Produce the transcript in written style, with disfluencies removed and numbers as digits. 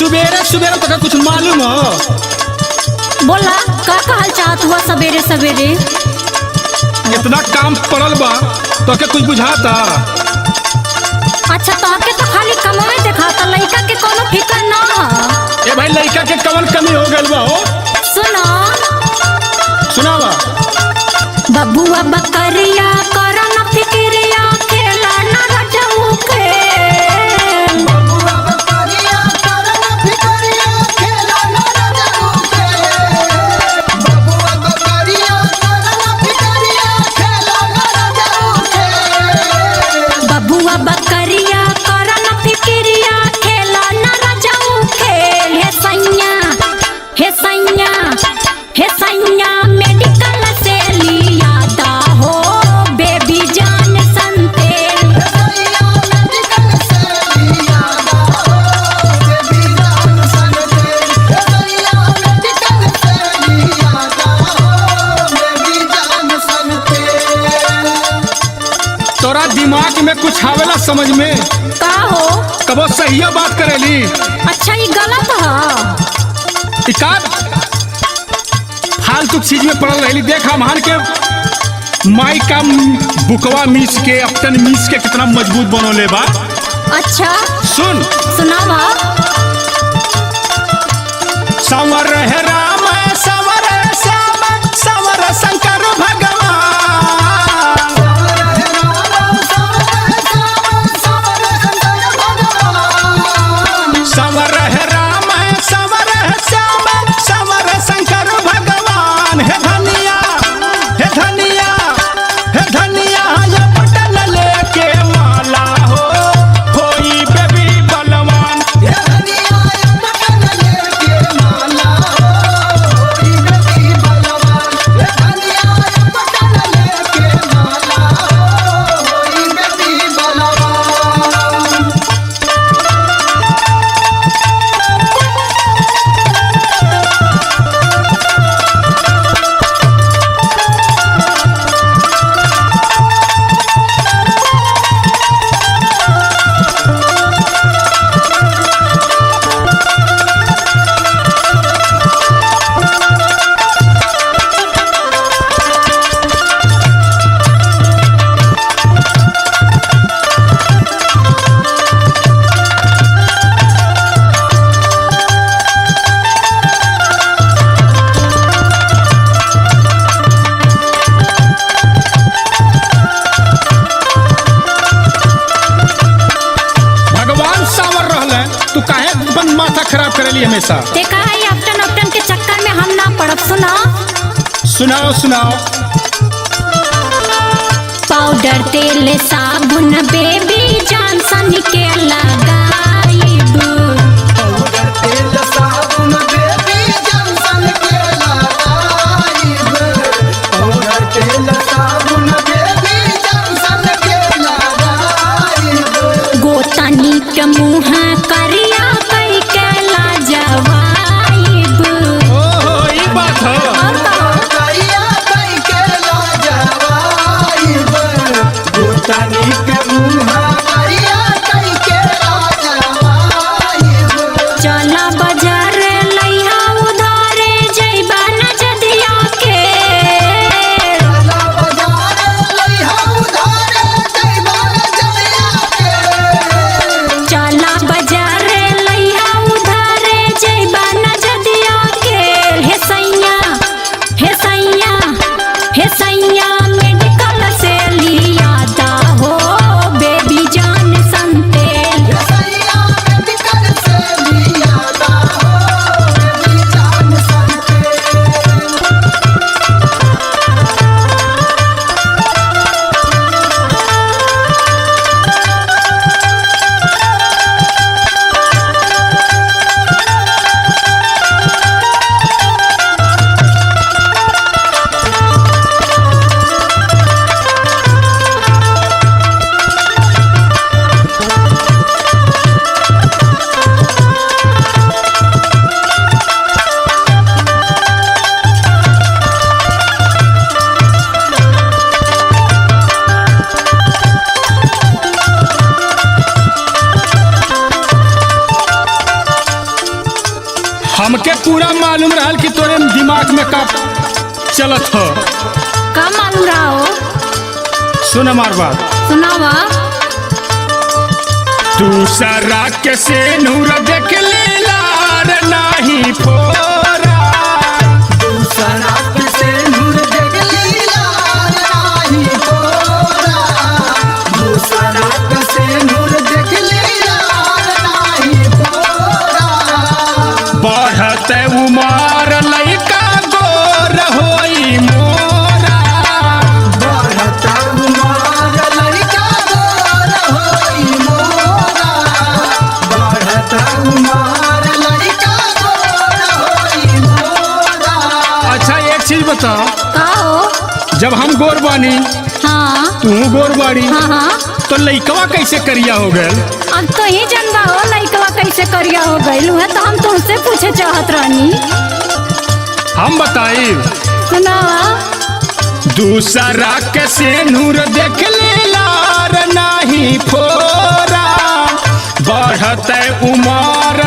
सुबेरे सुबेरे तो कुछ मालूम हो? बोला का कहल चाहत हुआ सवेरे सवेरे? इतना काम पड़ल बा तो के कुछ बुझाता? अच्छा तोहके तो खाली कमवे दिखाता, लड़का के कोनो फिकर ना है। ए भाई लड़का के कवन कमी हो गइल बा हो? सुनो सुनावा। बबुआ बकरिया करो न फिक्रिया, खेला न रजऊ खेल। बबुआ बकरिया करो न फिक्रिया, खेला न रजऊ खेल। बबुआ बकरिया करो न फिक्रिया, खेला न रजऊ खेल। बबुआ बकरिया करो न फिक्रिया, खेला न रजऊ खेल। हे सैया हे सैया हे सैया मेडिकल से लिया दा हो बेबी जान संतेल। सैया मेडिकल से लिया दा हो बेबी जान संतेल। सैया मेडिकल से लिया दा हो बेबी जान संतेल। तोरा दिमाग में कुछ आवेला समझ में? का हो? कबो सही बात करेली? अच्छा ये गलत है। इकाद फालतू चीज में पड़ल रही। देख हमार के माई का बुकवा मीस के अपतन मीस के कितना मजबूत बनोले बा। अच्छा सुन। सुनावा। संवर है राम संवर है श्याम संवर शंकर भगवान। संवर है राम संवर है श्याम संवर शंकर भगवान। संवर है राम संवर है श्याम संवर शंकर भगवान। हे धनिया हे धनिया हे धनिया ये पटल लेके माला हो होई बेबी बलवान। ये धनिया ये पटल लेके माला होई बेबी बलवान। ये धनिया ये पटल लेके माला होई बेबी बलवान। भगवान सावर रहले तू काहे अपन माथा खराब करेली हमेशा? देखा है अपटन अपटन के चक्कर में हम ना पड़ब। सुना सुनाओ सुनाओ। पाउडर तेल साबुन बेबी जॉनसन के लगाइब। पाउडर तेल साबुन बेबी जॉनसन के लगाइब। पाउडर तेल साबुन बेबी जॉनसन के लगाइब। गोतनी के मुँह करिया कई के लाजवाइब। ओहो ई बात है। और कहो करिया कई के लाजवाइब। गोतनी के मुँह करिया कई के हमके पूरा मालूम रहल कि तोरे दिमाग में का चलत हो। का मालूम रहा हो? सुन हमार बात। सुनावा। दूसरा के से नूर देख लार नाही फोरा। दूसरा के से नूर देख लार नाही फोरा। दूसरा के से नूर देख लार नाही फोरा। बढ़ते उमर लइका गोर होई मोरा। बढ़ता उमर लइका गोर होई मोरा। बढ़ता उमर लइका गोर होई मोरा। अच्छा एक चीज बता, का हो? जब हम गोर बानी हाँ तू गोर बाड़ी हाँ हाँ। तो लइकवा कैसे करिया हो गए? अब तो ही जनबा हो लइकवा कैसे करिया हो गइल है, तो हम तुमसे पूछे चाहत रहनी। हम बताई। सुनावा। दूसरा के से नूर देख लार नाही फोरा। बढ़ते उमर